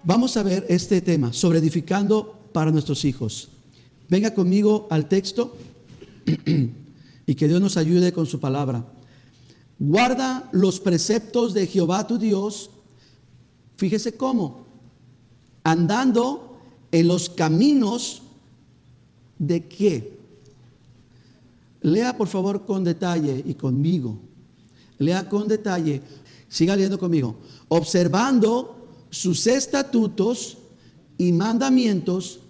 Vamos a ver este tema, sobre edificando para nuestros hijos. Venga conmigo al texto y que Dios nos ayude con su palabra. Guarda los preceptos de Jehová tu Dios. Fíjese cómo. Andando en los caminos de ¿qué? Lea por favor con detalle y conmigo. Lea con detalle. Siga leyendo conmigo. Observando sus estatutos y mandamientos,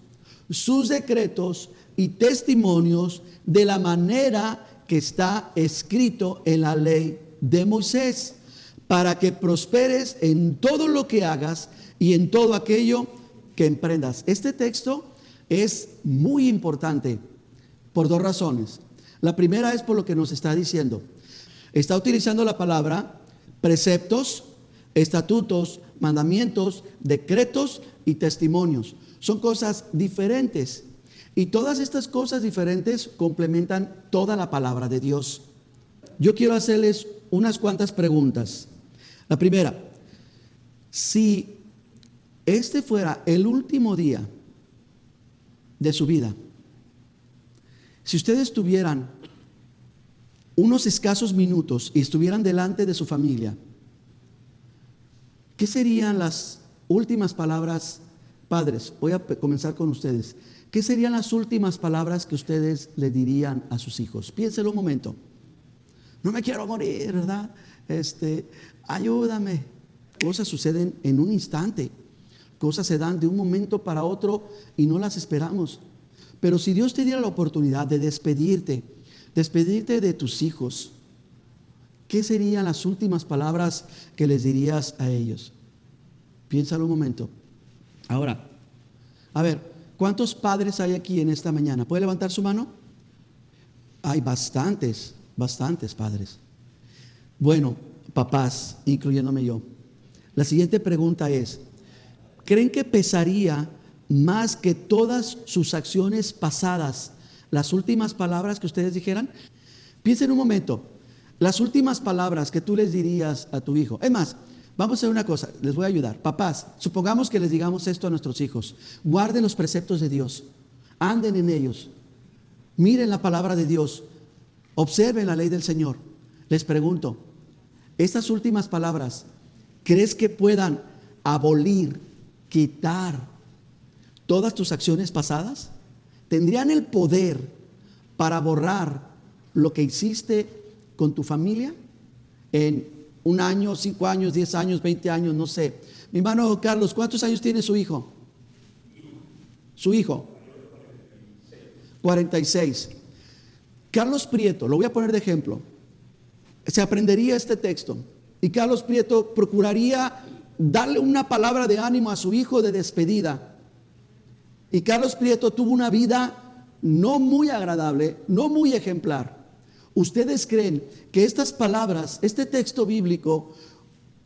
sus decretos y testimonios de la manera que está escrito en la ley de Moisés, para que prosperes en todo lo que hagas y en todo aquello que emprendas. Este texto es muy importante por dos razones. La primera es por lo que nos está diciendo. Está utilizando la palabra preceptos, estatutos, mandamientos, decretos y testimonios. Son cosas diferentes. Y todas estas cosas diferentes complementan toda la palabra de Dios. Yo quiero hacerles unas cuantas preguntas. La primera, si este fuera el último día de su vida, si ustedes tuvieran unos escasos minutos y estuvieran delante de su familia, ¿qué serían las últimas palabras? Padres, voy a comenzar con ustedes. ¿Qué serían las últimas palabras que ustedes le dirían a sus hijos? Piénselo un momento. No me quiero morir, ¿verdad? Ayúdame. Cosas suceden en un instante. Cosas se dan de un momento para otro y no las esperamos. Pero si Dios te diera la oportunidad de despedirte de tus hijos, ¿qué serían las últimas palabras que les dirías a ellos? Piénsalo un momento. Ahora, a ver, ¿cuántos padres hay aquí en esta mañana? ¿Puede levantar su mano? Hay bastantes padres. Bueno, papás, incluyéndome yo. La siguiente pregunta es, ¿creen que pesaría más que todas sus acciones pasadas las últimas palabras que ustedes dijeran? Piensen un momento, las últimas palabras que tú les dirías a tu hijo. Es más, vamos a hacer una cosa, les voy a ayudar. Papás, supongamos que les digamos esto a nuestros hijos. Guarden los preceptos de Dios, anden en ellos, miren la palabra de Dios, observen la ley del Señor. Les pregunto, estas últimas palabras, ¿crees que puedan abolir, quitar todas tus acciones pasadas? ¿Tendrían el poder para borrar lo que hiciste con tu familia en 1 año, 5 años, 10 años, 20 años, no sé? Mi hermano Carlos, ¿cuántos años tiene su hijo? Su hijo. 46. Carlos Prieto, lo voy a poner de ejemplo. Se aprendería este texto y Carlos Prieto procuraría darle una palabra de ánimo a su hijo de despedida. Y Carlos Prieto tuvo una vida no muy agradable, no muy ejemplar. ¿Ustedes creen que estas palabras, este texto bíblico,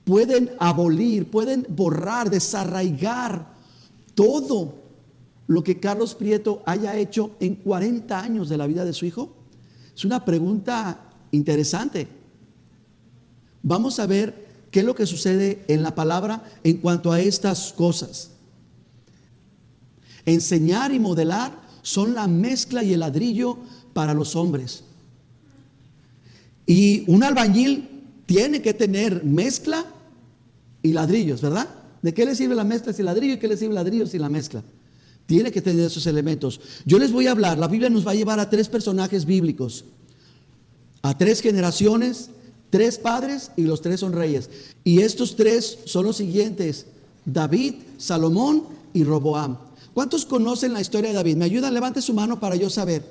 pueden abolir, pueden borrar, desarraigar todo lo que Carlos Prieto haya hecho en 40 años de la vida de su hijo? Es una pregunta interesante. Vamos a ver qué es lo que sucede en la palabra en cuanto a estas cosas. Enseñar y modelar son la mezcla y el ladrillo para los hombres. Y un albañil tiene que tener mezcla y ladrillos, ¿verdad? ¿De qué le sirve la mezcla sin ladrillo y qué le sirve ladrillo sin la mezcla? Tiene que tener esos elementos. Yo les voy a hablar, la Biblia nos va a llevar a 3 personajes bíblicos, a 3 generaciones, 3 padres y los 3 son reyes. Y estos 3 son los siguientes: David, Salomón y Roboam. ¿Cuántos conocen la historia de David? ¿Me ayudan? Levante su mano para yo saber.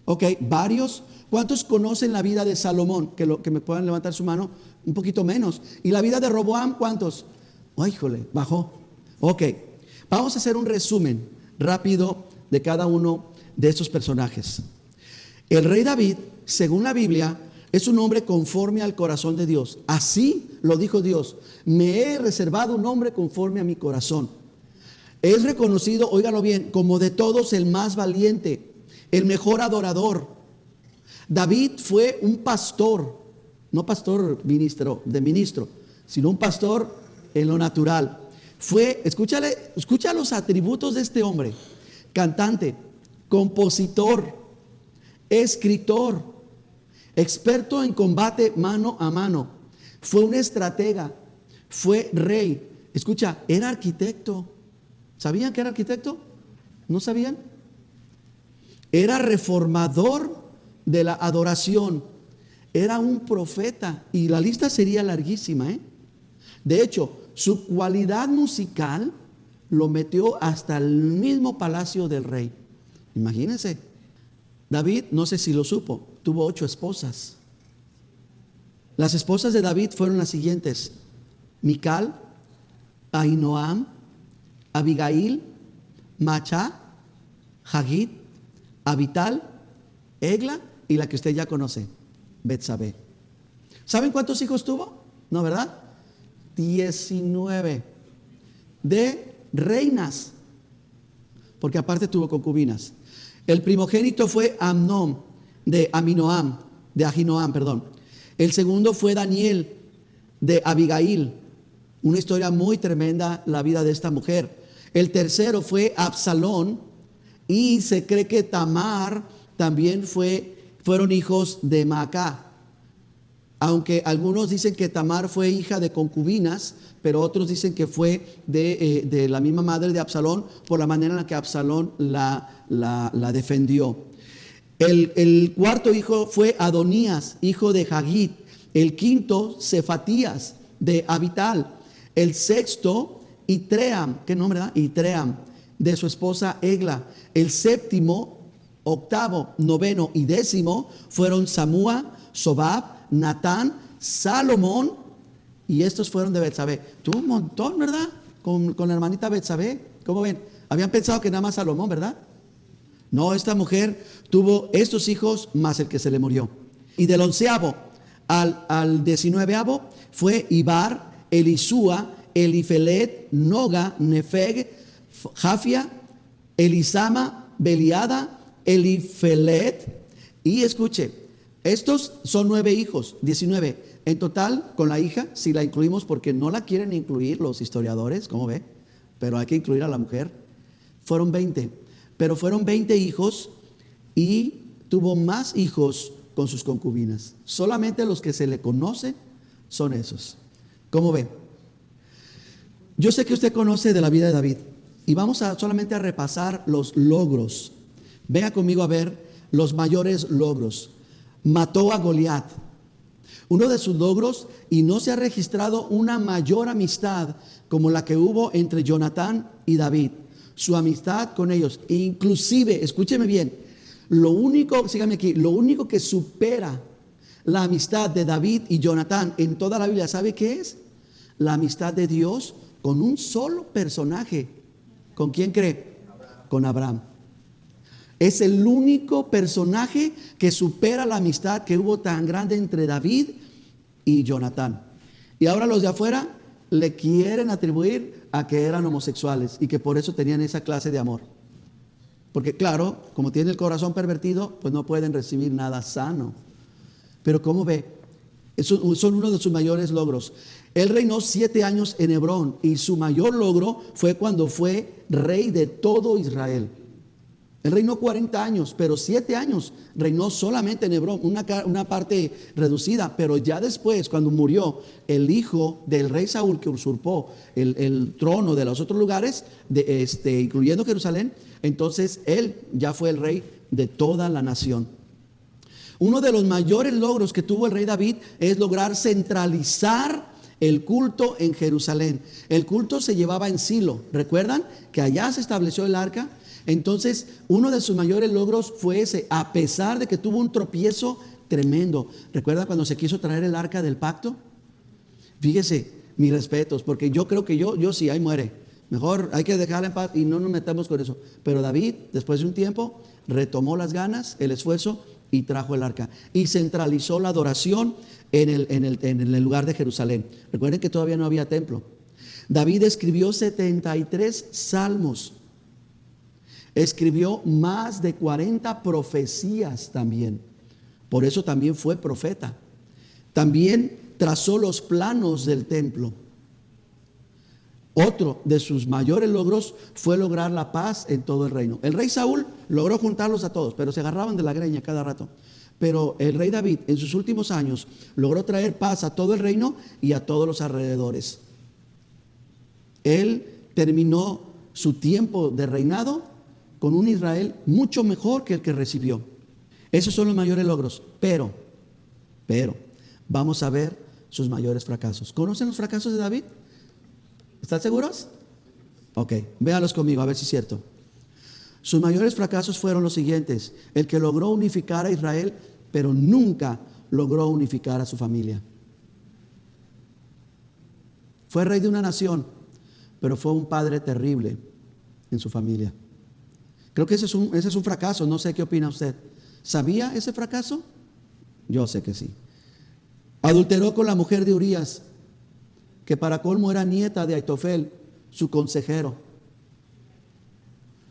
Ok, varios. ¿Cuántos conocen la vida de Salomón? Que me puedan levantar su mano. Un poquito menos. ¿Y la vida de Roboam? ¿Cuántos? Oh, híjole, bajó. Ok, vamos a hacer un resumen rápido de cada uno de estos personajes. El rey David, según la Biblia, es un hombre conforme al corazón de Dios. Así lo dijo Dios: me he reservado un hombre conforme a mi corazón. Es reconocido, óigalo bien, como de todos el más valiente, el mejor adorador. David fue un pastor, no pastor ministro, sino un pastor en lo natural. Escucha los atributos de este hombre: cantante, compositor, escritor, experto en combate mano a mano, fue un estratega, fue rey. Escucha, era arquitecto. ¿Sabían que era arquitecto? ¿No sabían? Era reformador de la adoración, era un profeta, y la lista sería larguísima, ¿eh? De hecho, su cualidad musical lo metió hasta el mismo palacio del rey. Imagínense. David, no sé si lo supo, tuvo 8 esposas. Las esposas de David fueron las siguientes: Mical, Ahinoam, Abigail, Maachá, Hagit, Abital, Egla y la que usted ya conoce, Betsabé. ¿Saben cuántos hijos tuvo? ¿No, verdad? 19 de reinas, porque aparte tuvo concubinas. El primogénito fue Amnón de Ahinoam, perdón. El segundo fue Daniel de Abigail. Una historia muy tremenda la vida de esta mujer. El tercero fue Absalón, y se cree que Tamar también fueron hijos de Maacá. Aunque algunos dicen que Tamar fue hija de concubinas, pero otros dicen que fue de la misma madre de Absalón, por la manera en la que Absalón la defendió. El cuarto hijo fue Adonías, hijo de Hagit. El quinto, Cefatías, de Abital. El sexto, Itream, ¿qué nombre da? Itream, de su esposa Egla. El séptimo, octavo, noveno y décimo fueron Samúa, Sobab, Natán, Salomón, y estos fueron de Betsabé. Tuvo un montón, ¿verdad? Con la hermanita Betsabé. ¿Cómo ven? Habían pensado que nada más Salomón, ¿verdad? No, esta mujer tuvo estos hijos más el que se le murió. Y del 11º al 19º fue Ibar, Elisúa, Elifelet, Noga, Nefeg, Jafia, Elisama, Beliada, Elifelet. Y escuche, estos son 9 hijos, 19. En total, con la hija, si la incluimos, porque no la quieren incluir los historiadores, ¿cómo ve? Pero hay que incluir a la mujer. Fueron 20. Pero fueron 20 hijos, y tuvo más hijos con sus concubinas. Solamente los que se le conocen son esos. ¿Cómo ve? Yo sé que usted conoce de la vida de David, y vamos solamente a repasar los logros. Venga conmigo a ver los mayores logros. Mató a Goliat. Uno de sus logros, y no se ha registrado una mayor amistad como la que hubo entre Jonatán y David. Su amistad con ellos, inclusive, escúcheme bien, síganme aquí, lo único que supera la amistad de David y Jonatán en toda la Biblia, ¿sabe qué es? La amistad de Dios con un solo personaje. ¿Con quién cree? Con Abraham. Es el único personaje que supera la amistad que hubo tan grande entre David y Jonatán. Y ahora los de afuera le quieren atribuir a que eran homosexuales y que por eso tenían esa clase de amor. Porque claro, como tiene el corazón pervertido, pues no pueden recibir nada sano. Pero ¿cómo ve? Son uno de sus mayores logros. Él reinó 7 años en Hebrón, y su mayor logro fue cuando fue rey de todo Israel. Él reinó 40 años, pero 7 años reinó solamente en Hebrón, una parte reducida. Pero ya después, cuando murió el hijo del rey Saúl, que usurpó el trono de los otros lugares, incluyendo Jerusalén, entonces él ya fue el rey de toda la nación. Uno de los mayores logros que tuvo el rey David es lograr centralizar el culto en Jerusalén. El culto se llevaba en Silo. ¿Recuerdan que allá se estableció el arca? Entonces, uno de sus mayores logros fue ese, a pesar de que tuvo un tropiezo tremendo. ¿Recuerda cuando se quiso traer el arca del pacto? Fíjese, mis respetos, porque yo creo que yo sí, ahí muere. Mejor hay que dejarla en paz y no nos metamos con eso. Pero David, después de un tiempo, retomó las ganas, el esfuerzo, y trajo el arca. Y centralizó la adoración en el lugar de Jerusalén. Recuerden que todavía no había templo. David escribió 73 salmos. Escribió más de 40 profecías también. Por eso también fue profeta. También trazó los planos del templo. Otro de sus mayores logros fue lograr la paz en todo el reino. El rey Saúl logró juntarlos a todos, pero se agarraban de la greña cada rato. Pero el rey David en sus últimos años logró traer paz a todo el reino y a todos los alrededores. Él terminó su tiempo de reinado con un Israel mucho mejor que el que recibió. Esos son los mayores logros. Pero, vamos a ver sus mayores fracasos. ¿Conocen los fracasos de David? ¿Están seguros? Ok, véanlos conmigo a ver si es cierto. Sus mayores fracasos fueron los siguientes: el que logró unificar a Israel, pero nunca logró unificar a su familia. Fue rey de una nación, pero fue un padre terrible en su familia. Creo que ese es un fracaso. No sé qué opina usted. ¿Sabía ese fracaso? Yo sé que sí. Adulteró con la mujer de Urías, que para colmo era nieta de Aitofel, su consejero.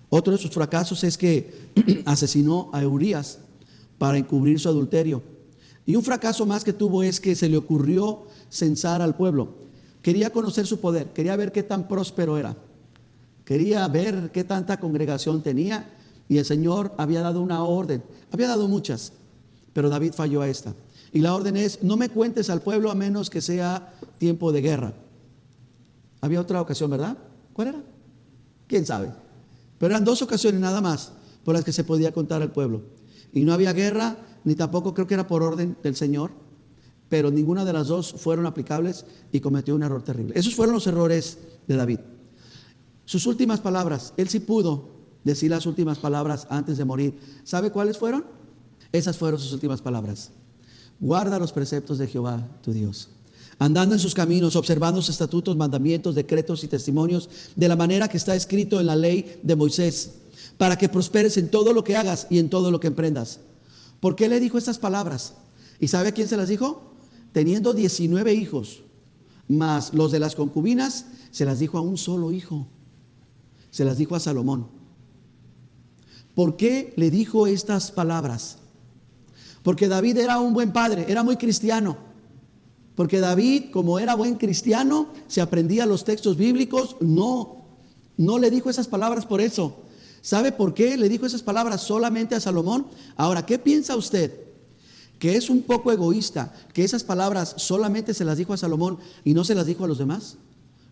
Otro de sus fracasos es que asesinó a Urías para encubrir su adulterio. Y un fracaso más que tuvo es que se le ocurrió censar al pueblo. Quería conocer su poder, quería ver qué tan próspero era, quería ver qué tanta congregación tenía, y el Señor había dado una orden, había dado muchas, pero David falló a esta. Y la orden es: no me cuentes al pueblo a menos que sea tiempo de guerra. Había otra ocasión, ¿verdad? ¿Cuál era? ¿Quién sabe? Pero eran 2 ocasiones nada más por las que se podía contar al pueblo. Y no había guerra, ni tampoco creo que era por orden del Señor, pero ninguna de las 2 fueron aplicables y cometió un error terrible. Esos fueron los errores de David. Sus últimas palabras, él sí pudo decir las últimas palabras antes de morir. ¿Sabe cuáles fueron? Esas fueron sus últimas palabras: guarda los preceptos de Jehová tu Dios, andando en sus caminos, observando sus estatutos, mandamientos, decretos y testimonios, de la manera que está escrito en la ley de Moisés, para que prosperes en todo lo que hagas y en todo lo que emprendas. ¿Por qué le dijo estas palabras? ¿Y sabe a quién se las dijo? Teniendo 19 hijos, más los de las concubinas, se las dijo a un solo hijo. Se las dijo a Salomón. ¿Por qué le dijo estas palabras? Porque David era un buen padre, era muy cristiano. Porque David, como era buen cristiano, se aprendía los textos bíblicos. No le dijo esas palabras por eso. ¿Sabe por qué le dijo esas palabras solamente a Salomón? Ahora, ¿qué piensa usted? ¿Que es un poco egoísta que esas palabras solamente se las dijo a Salomón y no se las dijo a los demás?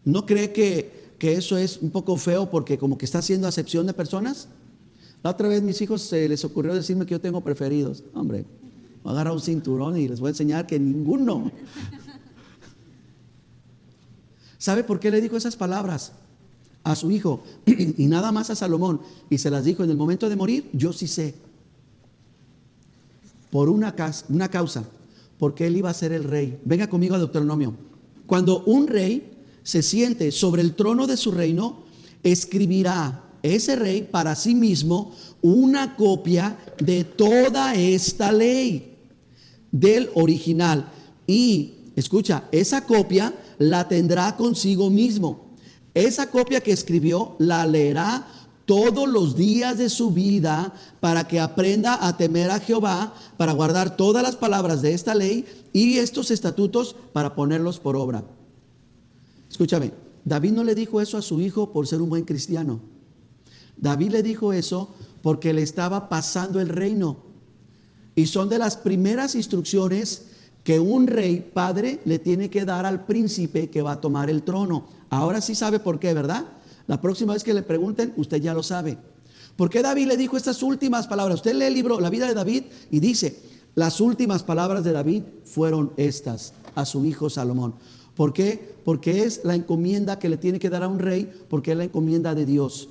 ¿No cree que eso es un poco feo porque como que está haciendo acepción de personas? La otra vez mis hijos se les ocurrió decirme que yo tengo preferidos. Hombre, voy a agarrar un cinturón y les voy a enseñar que ninguno. ¿Sabe por qué le dijo esas palabras a su hijo y nada más a Salomón? Y se las dijo en el momento de morir. Yo sí sé. Por una causa, porque él iba a ser el rey. Venga conmigo a Deuteronomio. Cuando un rey se siente sobre el trono de su reino, escribirá ese rey para sí mismo una copia de toda esta ley, del original. Y, escucha, esa copia la tendrá consigo mismo. Esa copia que escribió la leerá todos los días de su vida, para que aprenda a temer a Jehová, para guardar todas las palabras de esta ley y estos estatutos, para ponerlos por obra. Escúchame, David no le dijo eso a su hijo por ser un buen cristiano. David le dijo eso porque le estaba pasando el reino. Y son de las primeras instrucciones que un rey padre le tiene que dar al príncipe que va a tomar el trono. Ahora sí sabe por qué, ¿verdad? La próxima vez que le pregunten, usted ya lo sabe. ¿Por qué David le dijo estas últimas palabras? Usted lee el libro La vida de David y dice: las últimas palabras de David fueron estas a su hijo Salomón. ¿Por qué? Porque es la encomienda que le tiene que dar a un rey, porque es la encomienda de Dios.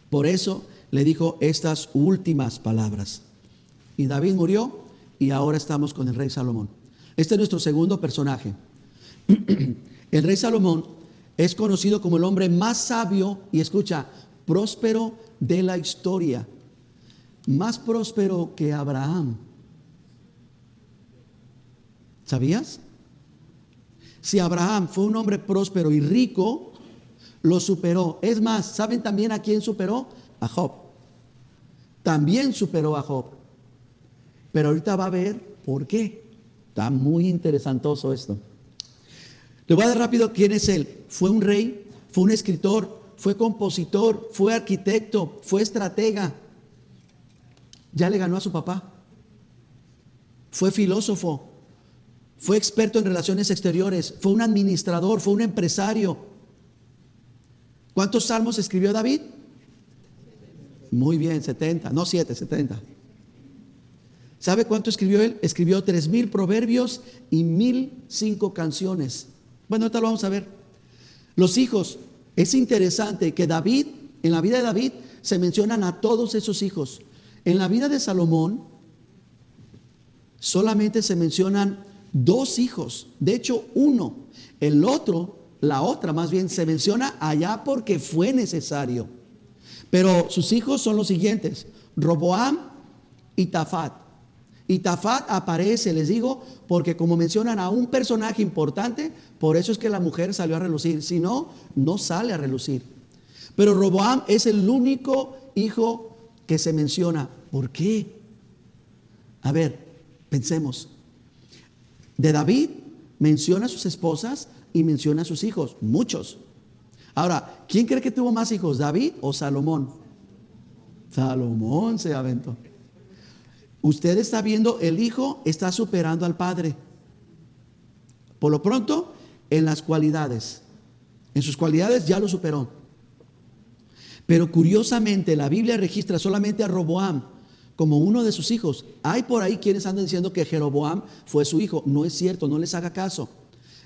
Por eso le dijo estas últimas palabras. Y David murió y ahora estamos con el rey Salomón. Este es nuestro segundo personaje. El rey Salomón es conocido como el hombre más sabio y, escucha, próspero de la historia. Más próspero que Abraham. ¿Sabías? Si Abraham fue un hombre próspero y rico, lo superó. Es más, ¿saben también a quién superó? A Job. También superó a Job. Pero ahorita va a ver por qué. Está muy interesantoso esto. Le voy a dar rápido quién es él. Fue un rey, fue un escritor, fue compositor, fue arquitecto, fue estratega. Ya le ganó a su papá. Fue filósofo, fue experto en relaciones exteriores, fue un administrador, fue un empresario. ¿Cuántos salmos escribió David? Muy bien, 70, no 7, 70. ¿Sabe cuánto escribió él? Escribió 3,000 proverbios y 1,005 canciones. Bueno, ahorita lo vamos a ver. Los hijos, es interesante que David, en la vida de David, se mencionan a todos esos hijos. En la vida de Salomón, solamente se mencionan 2 hijos. De hecho, uno. El otro, la otra más bien, se menciona allá porque fue necesario. Pero sus hijos son los siguientes: Roboam y Tafat. Y Tafat aparece, les digo, porque como mencionan a un personaje importante, por eso es que la mujer salió a relucir. Si no, no sale a relucir. Pero Roboam es el único hijo que se menciona. ¿Por qué? A ver, pensemos. De David menciona a sus esposas y menciona a sus hijos, muchos. Ahora, ¿quién cree que tuvo más hijos, David o Salomón? Salomón se aventó. Usted está viendo, el hijo está superando al padre. Por lo pronto, en las cualidades. En sus cualidades ya lo superó. Pero curiosamente, la Biblia registra solamente a Roboam como uno de sus hijos. Hay por ahí quienes andan diciendo que Jeroboam fue su hijo. No es cierto, no les haga caso.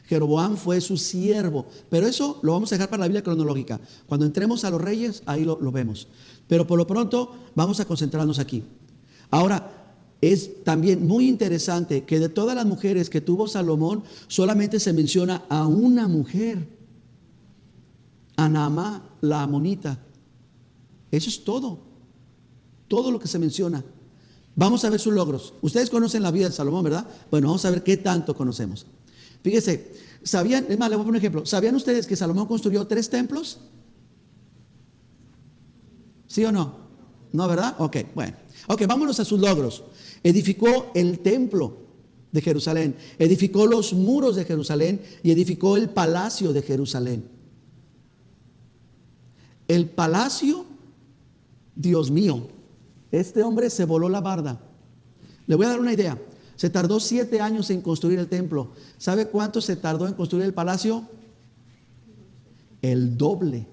Jeroboam fue su siervo. Pero eso lo vamos a dejar para la Biblia cronológica. Cuando entremos a los reyes, ahí lo vemos. Pero por lo pronto, vamos a concentrarnos aquí. Ahora, es también muy interesante que de todas las mujeres que tuvo Salomón, solamente se menciona a una mujer, a Naamá, la amonita. Eso es todo lo que se menciona. Vamos a ver sus logros. Ustedes conocen la vida de Salomón, ¿verdad? Bueno, vamos a ver qué tanto conocemos. Fíjese, ¿sabían? Es más, les voy a poner un ejemplo. ¿Sabían ustedes que Salomón construyó 3 templos? ¿Sí o no? ¿No, verdad? Ok, bueno. Ok, vámonos a sus logros. Edificó el templo de Jerusalén, edificó los muros de Jerusalén y edificó el palacio de Jerusalén. El palacio, Dios mío, este hombre se voló la barda. Le voy a dar una idea. Se tardó 7 años en construir el templo. ¿Sabe cuánto se tardó en construir el palacio? El doble.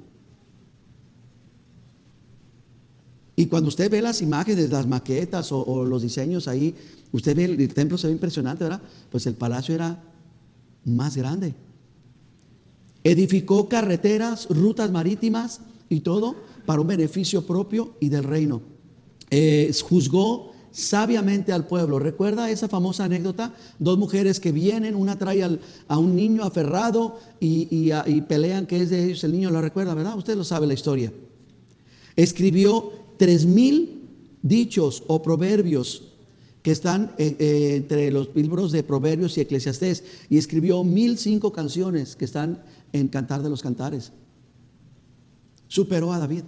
Y cuando usted ve las imágenes, las maquetas o los diseños ahí, usted ve el templo, se ve impresionante, ¿verdad? Pues el palacio era más grande. Edificó carreteras, rutas marítimas y todo para un beneficio propio y del reino. Juzgó sabiamente al pueblo. ¿Recuerda esa famosa anécdota? 2 mujeres que vienen, una trae a un niño aferrado y pelean que es de ellos, el niño lo recuerda, ¿verdad? Usted lo sabe la historia. Escribió 3,000 dichos o proverbios que están entre los libros de Proverbios y Eclesiastés, y escribió 1,005 canciones que están en Cantar de los Cantares. Superó a David,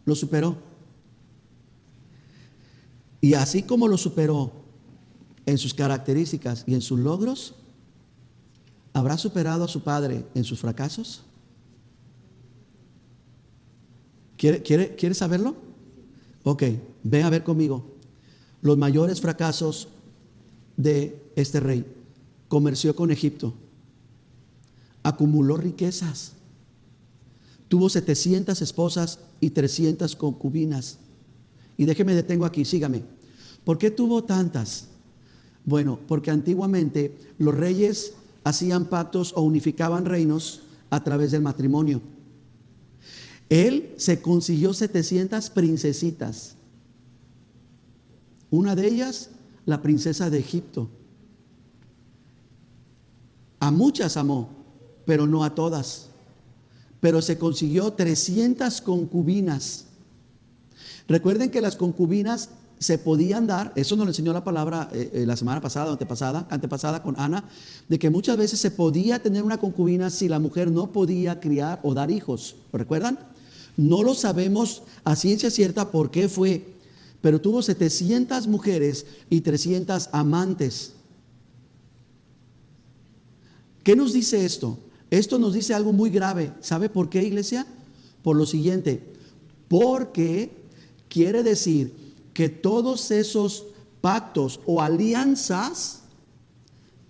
lo superó. Y así como lo superó en sus características y en sus logros, ¿habrá superado a su padre en sus fracasos? ¿Quiere saberlo? Ok, ven a ver conmigo. Los mayores fracasos de este rey. Comerció con Egipto. Acumuló riquezas. Tuvo 700 esposas y 300 concubinas. Y déjeme detengo aquí, sígame. ¿Por qué tuvo tantas? Bueno, porque antiguamente los reyes hacían pactos o unificaban reinos a través del matrimonio. Él se consiguió 700 princesitas. Una de ellas, la princesa de Egipto. A muchas amó, pero no a todas. Pero se consiguió 300 concubinas. Recuerden que las concubinas se podían dar, eso nos lo enseñó la palabra la semana pasada, antepasada con Ana, de que muchas veces se podía tener una concubina si la mujer no podía criar o dar hijos. ¿Lo recuerdan? No lo sabemos a ciencia cierta por qué fue, pero tuvo 700 mujeres y 300 amantes. ¿Qué nos dice esto? Esto nos dice algo muy grave. ¿Sabe por qué, iglesia? Por lo siguiente, porque quiere decir que todos esos pactos o alianzas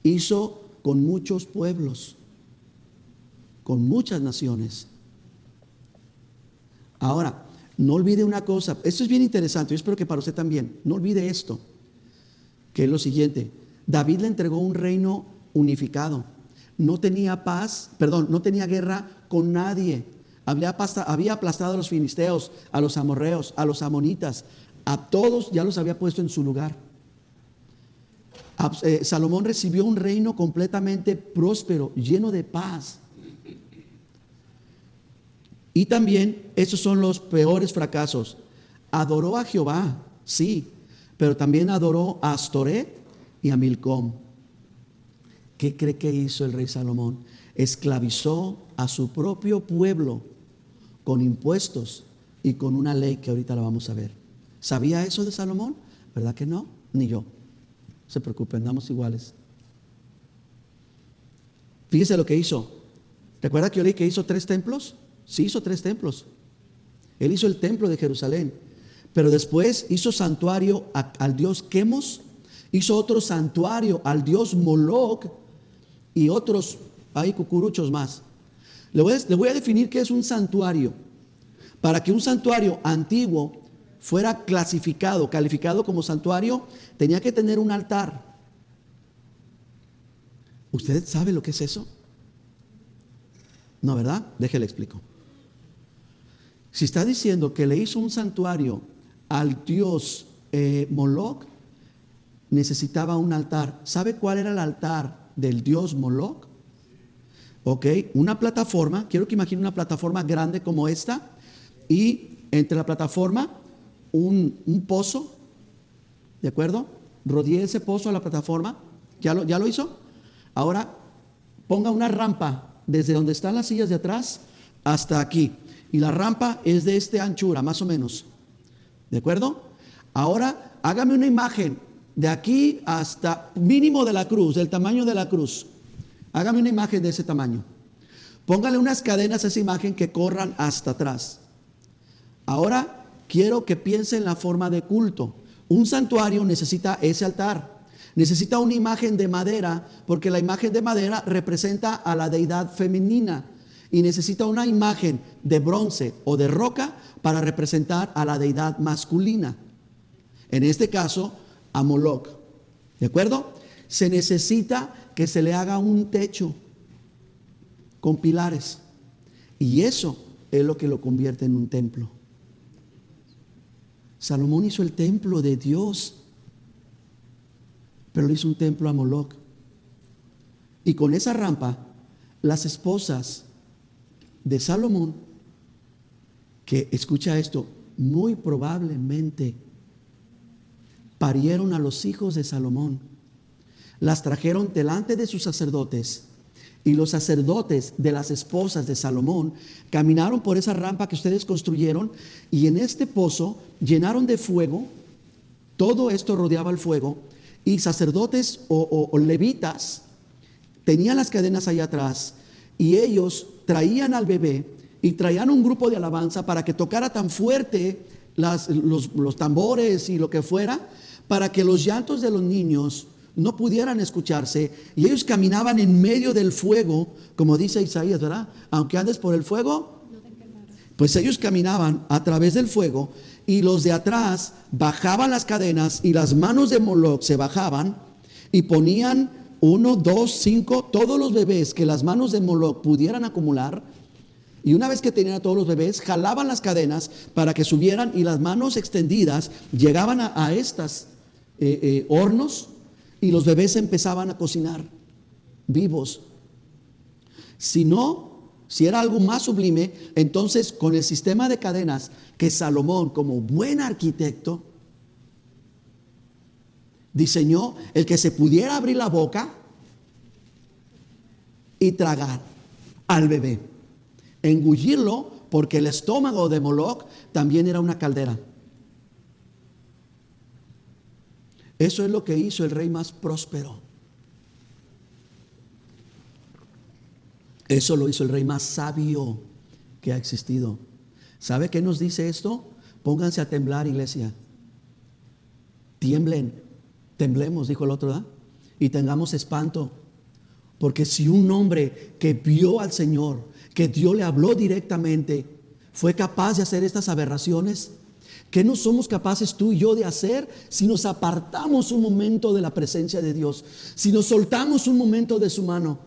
hizo con muchos pueblos, con muchas naciones. Ahora, no olvide una cosa, esto es bien interesante, yo espero que para usted también, no olvide esto, que es lo siguiente: David le entregó un reino unificado, no tenía no tenía guerra con nadie, había aplastado a los filisteos, a los amorreos, a los amonitas, a todos ya los había puesto en su lugar. Salomón recibió un reino completamente próspero, lleno de paz. Y también, esos son los peores fracasos. Adoró a Jehová, sí, pero también adoró a Astoret y a Milcom. ¿Qué cree que hizo el rey Salomón? Esclavizó a su propio pueblo con impuestos y con una ley que ahorita la vamos a ver. ¿Sabía eso de Salomón? ¿Verdad que no? Ni yo. No se preocupen, andamos iguales. Fíjese lo que hizo. ¿Recuerda que yo leí que hizo 3 templos? Sí, hizo 3 templos. Él hizo el templo de Jerusalén, pero después hizo santuario al dios Quemos, hizo otro santuario al dios Moloc y otros, hay cucuruchos más. Le voy a definir qué es un santuario. Para que un santuario antiguo fuera calificado como santuario, tenía que tener un altar. ¿Usted sabe lo que es eso? No, ¿verdad? Déjele explico. Si está diciendo que le hizo un santuario al dios Moloc, necesitaba un altar. ¿Sabe cuál era el altar del dios Moloc? Ok, una plataforma. Quiero que imagine una plataforma grande como esta, y entre la plataforma un pozo, ¿de acuerdo? Rodee ese pozo a la plataforma. ¿Ya lo hizo? Ahora ponga una rampa desde donde están las sillas de atrás hasta aquí. Y la rampa es de esta anchura, más o menos. ¿De acuerdo? Ahora hágame una imagen de aquí hasta mínimo de la cruz, del tamaño de la cruz. Hágame una imagen de ese tamaño. Póngale unas cadenas a esa imagen que corran hasta atrás. Ahora quiero que piense en la forma de culto. Un santuario necesita ese altar. Necesita una imagen de madera, porque la imagen de madera representa a la deidad femenina. Y necesita una imagen de bronce o de roca para representar a la deidad masculina. En este caso, a Moloc. ¿De acuerdo? Se necesita que se le haga un techo con pilares. Y eso es lo que lo convierte en un templo. Salomón hizo el templo de Dios, pero le hizo un templo a Moloc. Y con esa rampa, las esposas de Salomón, que escucha esto, muy probablemente parieron a los hijos de Salomón, las trajeron delante de sus sacerdotes, y los sacerdotes de las esposas de Salomón caminaron por esa rampa que ustedes construyeron, y en este pozo llenaron de fuego. Todo esto rodeaba el fuego, y sacerdotes o levitas tenían las cadenas allá atrás, y ellos traían al bebé y traían un grupo de alabanza para que tocara tan fuerte los tambores y lo que fuera, para que los llantos de los niños no pudieran escucharse, y ellos caminaban en medio del fuego, como dice Isaías, ¿verdad? Aunque andes por el fuego, pues ellos caminaban a través del fuego, y los de atrás bajaban las cadenas, y las manos de Moloc se bajaban y ponían 1, 2, 5, todos los bebés que las manos de Moloc pudieran acumular. Y una vez que tenían a todos los bebés, jalaban las cadenas para que subieran, y las manos extendidas llegaban a estas hornos, y los bebés empezaban a cocinar vivos. Si era algo más sublime, entonces con el sistema de cadenas que Salomón, como buen arquitecto, diseñó, el que se pudiera abrir la boca y tragar al bebé, engullirlo, porque el estómago de Moloc también era una caldera. Eso es lo que hizo el rey más próspero. Eso lo hizo el rey más sabio que ha existido. ¿Sabe qué nos dice esto? Pónganse a temblar, iglesia. Tiemblen, temblemos, dijo el otro, ¿verdad? Y tengamos espanto. Porque si un hombre que vio al Señor, que Dios le habló directamente, fue capaz de hacer estas aberraciones, ¿qué no somos capaces tú y yo de hacer si nos apartamos un momento de la presencia de Dios? Si nos soltamos un momento de su mano.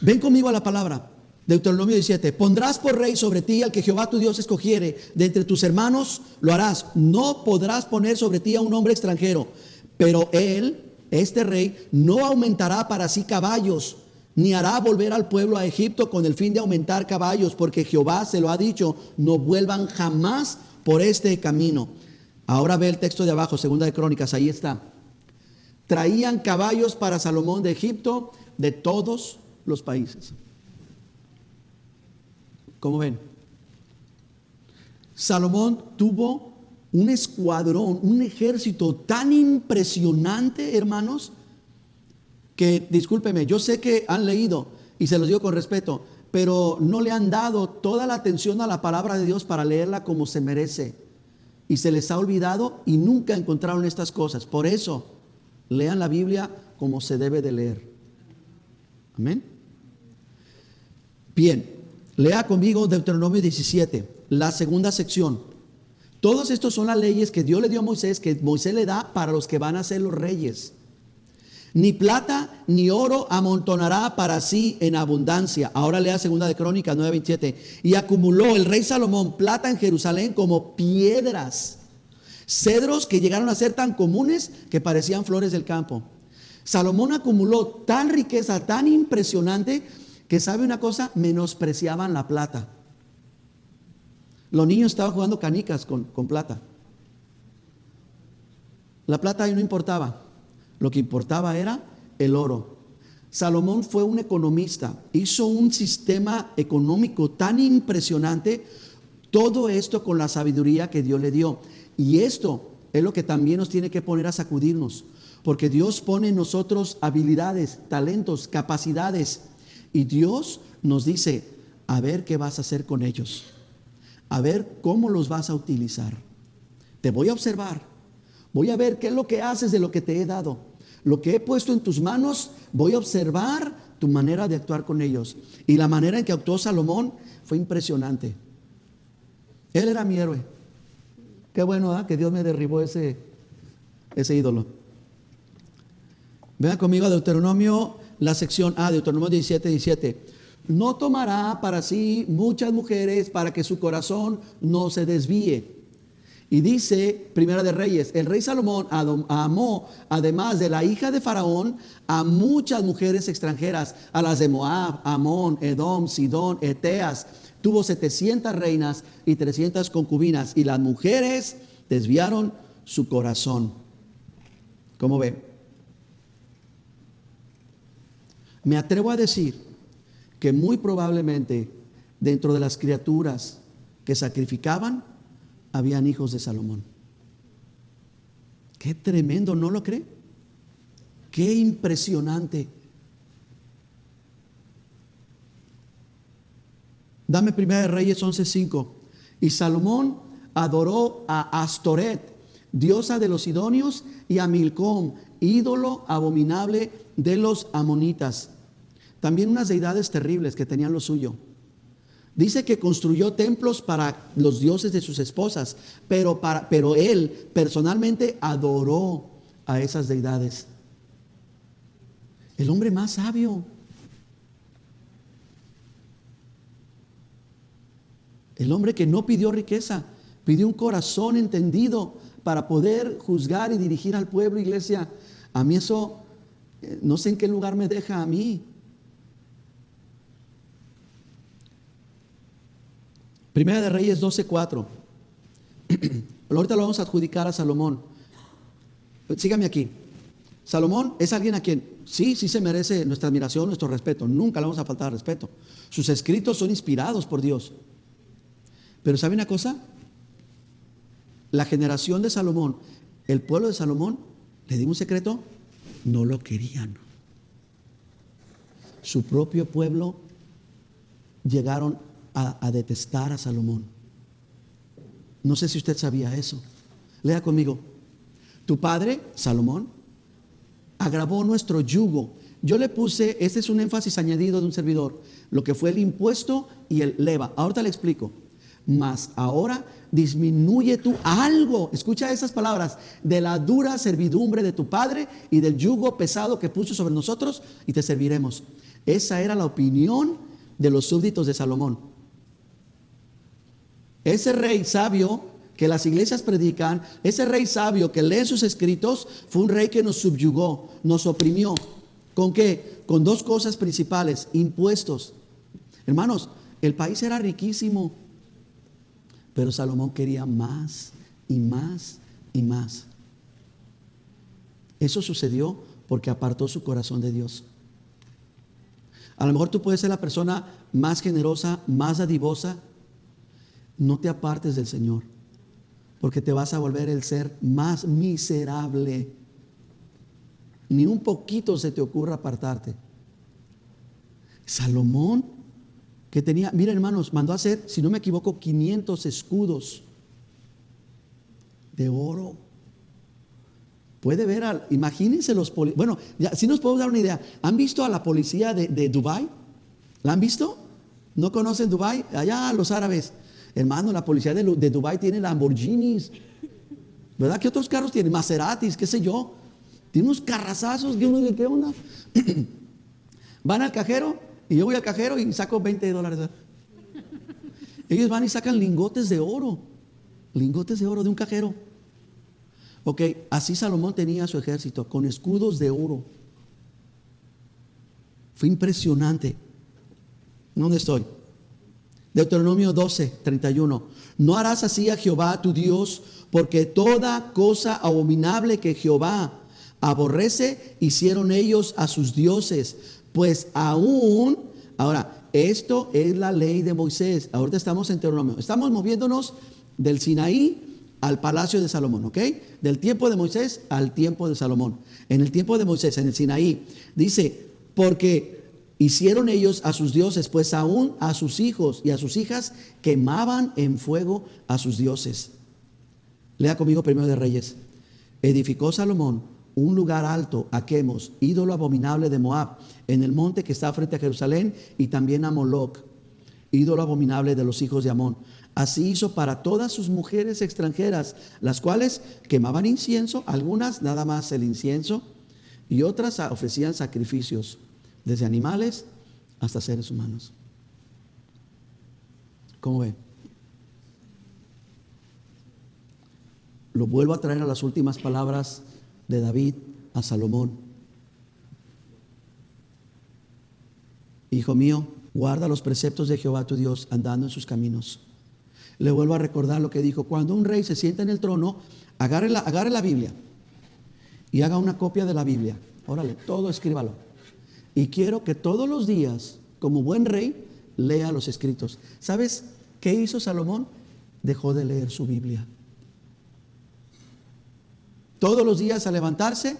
Ven conmigo a la palabra. Deuteronomio 17. Pondrás por rey sobre ti al que Jehová tu Dios escogiere. De entre tus hermanos lo harás. No podrás poner sobre ti a un hombre extranjero. Pero él, este rey, no aumentará para sí caballos, ni hará volver al pueblo a Egipto con el fin de aumentar caballos, porque Jehová se lo ha dicho, no vuelvan jamás por este camino. Ahora ve el texto de abajo, segunda de Crónicas, ahí está. Traían caballos para Salomón de Egipto, de todos los países. ¿Cómo ven? Salomón tuvo un escuadrón, un ejército tan impresionante, hermanos, que, discúlpeme, yo sé que han leído, y se los digo con respeto, pero no le han dado toda la atención a la palabra de Dios para leerla como se merece. Y se les ha olvidado y nunca encontraron estas cosas. Por eso, lean la Biblia como se debe de leer. Amén. Bien, lea conmigo Deuteronomio 17, la segunda sección. Todos estos son las leyes que Dios le dio a Moisés, que Moisés le da para los que van a ser los reyes. Ni plata ni oro amontonará para sí en abundancia. Ahora lea segunda de Crónicas 9:27. Y acumuló el rey Salomón plata en Jerusalén como piedras, cedros que llegaron a ser tan comunes que parecían flores del campo. Salomón acumuló tal riqueza, tan impresionante, que sabe una cosa, menospreciaban la plata. Los niños estaban jugando canicas con plata. La plata ahí no importaba. Lo que importaba era el oro. Salomón fue un economista. Hizo un sistema económico tan impresionante. Todo esto con la sabiduría que Dios le dio. Y esto es lo que también nos tiene que poner a sacudirnos. Porque Dios pone en nosotros habilidades, talentos, capacidades. Y Dios nos dice, a ver qué vas a hacer con ellos. A ver cómo los vas a utilizar. Te voy a observar. Voy a ver qué es lo que haces de lo que te he dado. Lo que he puesto en tus manos, voy a observar tu manera de actuar con ellos. Y la manera en que actuó Salomón fue impresionante. Él era mi héroe. Qué bueno, ¿eh? Que Dios me derribó ese ídolo. Vean conmigo a Deuteronomio, la sección A, Deuteronomio 17. No tomará para sí muchas mujeres para que su corazón no se desvíe. Y dice, Primera de Reyes, el rey Salomón amó, además de la hija de Faraón, a muchas mujeres extranjeras, a las de Moab, Amón, Edom, Sidón, Eteas. Tuvo 700 reinas y 300 concubinas, y las mujeres desviaron su corazón. ¿Cómo ven? Me atrevo a decir que muy probablemente dentro de las criaturas que sacrificaban, habían hijos de Salomón. Qué tremendo, ¿no lo cree? Qué impresionante. Dame Primera de Reyes 11:5. Y Salomón adoró a Astoret, diosa de los sidonios, y a Milcom, ídolo abominable de los amonitas. También unas deidades terribles que tenían lo suyo. Dice que construyó templos para los dioses de sus esposas, pero él personalmente adoró a esas deidades. El hombre más sabio. El hombre que no pidió riqueza, pidió un corazón entendido para poder juzgar y dirigir al pueblo, iglesia. A mí eso, no sé en qué lugar me deja a mí. Primera de Reyes 12:4. Ahorita lo vamos a adjudicar a Salomón. Sígame aquí. Salomón es alguien a quien sí se merece nuestra admiración, nuestro respeto. Nunca le vamos a faltar respeto. Sus escritos son inspirados por Dios. Pero ¿sabe una cosa? La generación de Salomón, el pueblo de Salomón, le digo un secreto, no lo querían. Su propio pueblo llegaron a detestar a Salomón. No sé si usted sabía eso. Lea conmigo. Tu padre, Salomón, agravó nuestro yugo. Yo le puse, este es un énfasis añadido de un servidor, lo que fue el impuesto y el leva. Ahorita le explico. Mas ahora disminuye tú algo, escucha esas palabras, de la dura servidumbre de tu padre y del yugo pesado que puso sobre nosotros, y te serviremos. Esa era la opinión de los súbditos de Salomón. Ese rey sabio que las iglesias predican, ese rey sabio que lee sus escritos, fue un rey que nos subyugó, nos oprimió. ¿Con qué? Con dos cosas principales: impuestos. Hermanos, el país era riquísimo, pero Salomón quería más y más y más. Eso sucedió porque apartó su corazón de Dios. A lo mejor tú puedes ser la persona más generosa, más dadivosa. No te apartes del Señor, porque te vas a volver el ser más miserable. Ni un poquito se te ocurra apartarte. Salomón, que tenía, miren hermanos, mandó a hacer, si no me equivoco, 500 escudos de oro. Puede ver, imagínense los policías. Bueno, ya, si nos podemos dar una idea. ¿Han visto a la policía de Dubái? ¿La han visto? ¿No conocen Dubái? Allá los árabes. Hermano, la policía de Dubái tiene Lamborghinis. ¿Verdad? ¿Qué otros carros tienen? Maseratis, qué sé yo. Tiene unos carrazazos que uno dice, ¿qué onda? Van al cajero y yo voy al cajero y saco $20. Ellos van y sacan lingotes de oro de un cajero. Ok, así Salomón tenía su ejército, con escudos de oro. Fue impresionante. ¿Dónde estoy? Deuteronomio 12:31. No harás así a Jehová tu Dios, porque toda cosa abominable que Jehová aborrece, hicieron ellos a sus dioses. Pues aún, ahora, esto es la ley de Moisés. Ahorita estamos en Deuteronomio. Estamos moviéndonos del Sinaí al palacio de Salomón, ¿ok? Del tiempo de Moisés al tiempo de Salomón. En el tiempo de Moisés, en el Sinaí, dice, porque hicieron ellos a sus dioses, pues aún a sus hijos y a sus hijas quemaban en fuego a sus dioses. Lea conmigo Primero de Reyes. Edificó Salomón un lugar alto a Quemos, ídolo abominable de Moab, en el monte que está frente a Jerusalén, y también a Moloc, ídolo abominable de los hijos de Amón. Así hizo para todas sus mujeres extranjeras, las cuales quemaban incienso, algunas nada más el incienso, y otras ofrecían sacrificios, desde animales hasta seres humanos. ¿Cómo ve? Lo vuelvo a traer a las últimas palabras de David a Salomón. Hijo mío, guarda los preceptos de Jehová tu Dios, andando en sus caminos. Le vuelvo a recordar lo que dijo: cuando un rey se sienta en el trono, agarre la Biblia y haga una copia de la Biblia. Órale, todo escríbalo. Y quiero que todos los días, como buen rey, lea los escritos. ¿Sabes qué hizo Salomón? Dejó de leer su Biblia. Todos los días al levantarse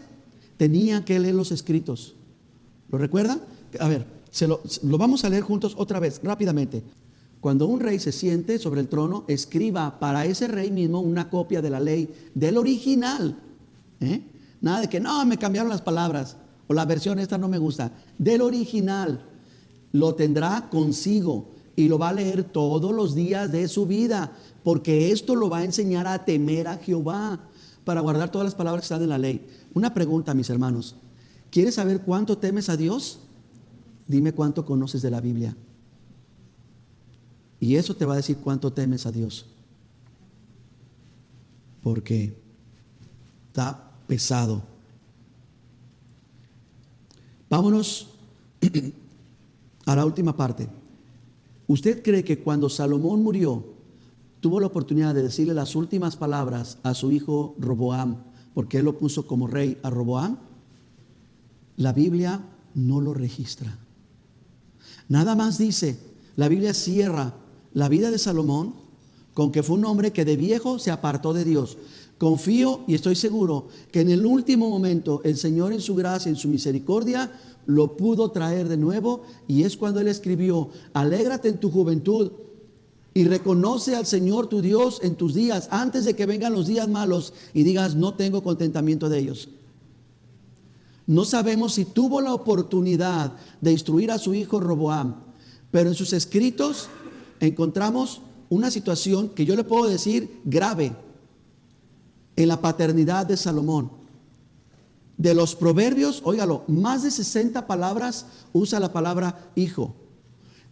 tenía que leer los escritos. ¿Lo recuerdan? A ver, lo vamos a leer juntos otra vez, rápidamente. Cuando un rey se siente sobre el trono, escriba para ese rey mismo una copia de la ley, del original. Nada de que no, me cambiaron las palabras, o la versión esta no me gusta. Del original. Lo tendrá consigo y lo va a leer todos los días de su vida, porque esto lo va a enseñar a temer a Jehová, para guardar todas las palabras que están en la ley. Una pregunta, mis hermanos: ¿quieres saber cuánto temes a Dios? Dime cuánto conoces de la Biblia. Y eso te va a decir cuánto temes a Dios. Porque está pesado. Vámonos a la última parte. ¿Usted cree que cuando Salomón murió, tuvo la oportunidad de decirle las últimas palabras a su hijo Roboam, porque él lo puso como rey a Roboam? La Biblia no lo registra. Nada más dice, la Biblia cierra la vida de Salomón con que fue un hombre que de viejo se apartó de Dios. Confío y estoy seguro que en el último momento el Señor en su gracia, en su misericordia, lo pudo traer de nuevo. Y es cuando Él escribió: alégrate en tu juventud y reconoce al Señor tu Dios en tus días, antes de que vengan los días malos y digas: no tengo contentamiento de ellos. No sabemos si tuvo la oportunidad de instruir a su hijo Roboam, pero en sus escritos encontramos una situación que yo le puedo decir grave en la paternidad de Salomón. De los proverbios, óigalo, más de 60 palabras usa la palabra hijo.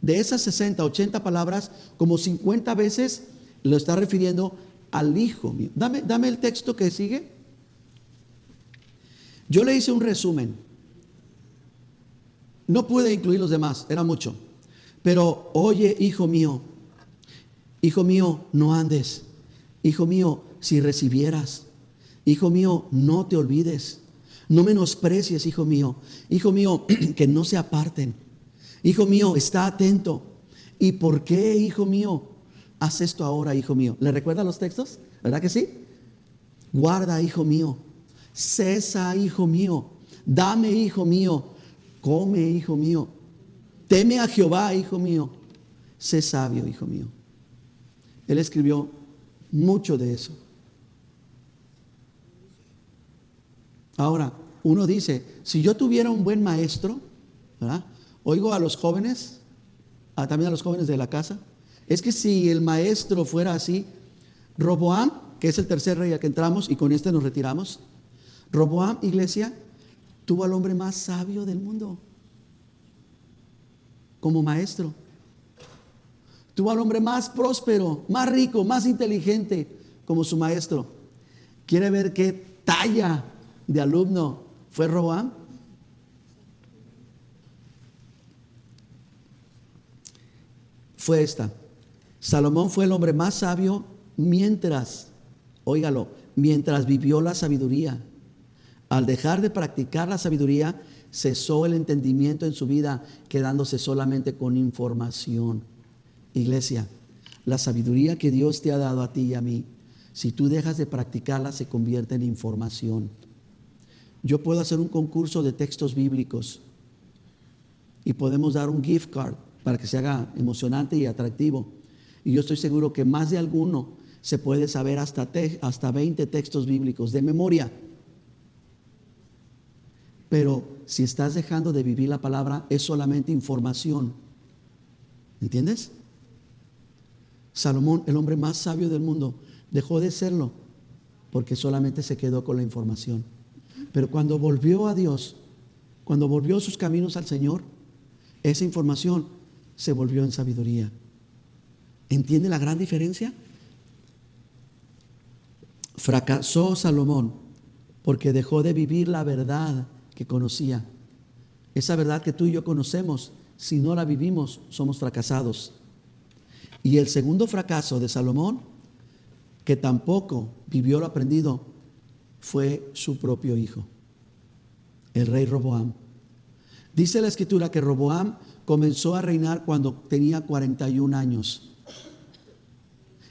De esas 60, 80 palabras, como 50 veces lo está refiriendo al hijo mío. Dame el texto que sigue. Yo le hice un resumen. No pude incluir los demás, era mucho. Pero oye, hijo mío, no andes. Hijo mío, si recibieras. Hijo mío, no te olvides. No menosprecies, hijo mío. Hijo mío, que no se aparten. Hijo mío, está atento. ¿Y por qué, hijo mío? Haz esto ahora, hijo mío. ¿Le recuerdan los textos? ¿Verdad que sí? Guarda, hijo mío. Cesa, hijo mío. Dame, hijo mío. Come, hijo mío. Teme a Jehová, hijo mío. Sé sabio, hijo mío. Él escribió mucho de eso. Ahora, uno dice, si yo tuviera un buen maestro, ¿verdad? Oigo a los jóvenes, también a los jóvenes de la casa, es que si el maestro fuera así, Roboam, que es el tercer rey al que entramos y con este nos retiramos, Roboam, iglesia, tuvo al hombre más sabio del mundo como maestro. Tuvo al hombre más próspero, más rico, más inteligente como su maestro. ¿Quiere ver qué talla de alumno fue Roboam? Fue esta: Salomón fue el hombre más sabio mientras vivió la sabiduría. Al dejar de practicar la sabiduría, cesó el entendimiento en su vida, quedándose solamente con información. Iglesia, la sabiduría que Dios te ha dado a ti y a mí, si tú dejas de practicarla, se convierte en información. Yo puedo hacer un concurso de textos bíblicos y podemos dar un gift card para que se haga emocionante y atractivo. Y yo estoy seguro que más de alguno se puede saber hasta 20 textos bíblicos de memoria. Pero si estás dejando de vivir la palabra, es solamente información. ¿Entiendes? Salomón, el hombre más sabio del mundo, dejó de serlo porque solamente se quedó con la información. Pero cuando volvió a Dios, cuando volvió sus caminos al Señor, esa información se volvió en sabiduría. ¿Entiende la gran diferencia? Fracasó Salomón porque dejó de vivir la verdad que conocía. Esa verdad que tú y yo conocemos, si no la vivimos, somos fracasados. Y el segundo fracaso de Salomón, que tampoco vivió lo aprendido, fue su propio hijo, el rey Roboam. Dice la escritura que Roboam comenzó a reinar cuando tenía 41 años.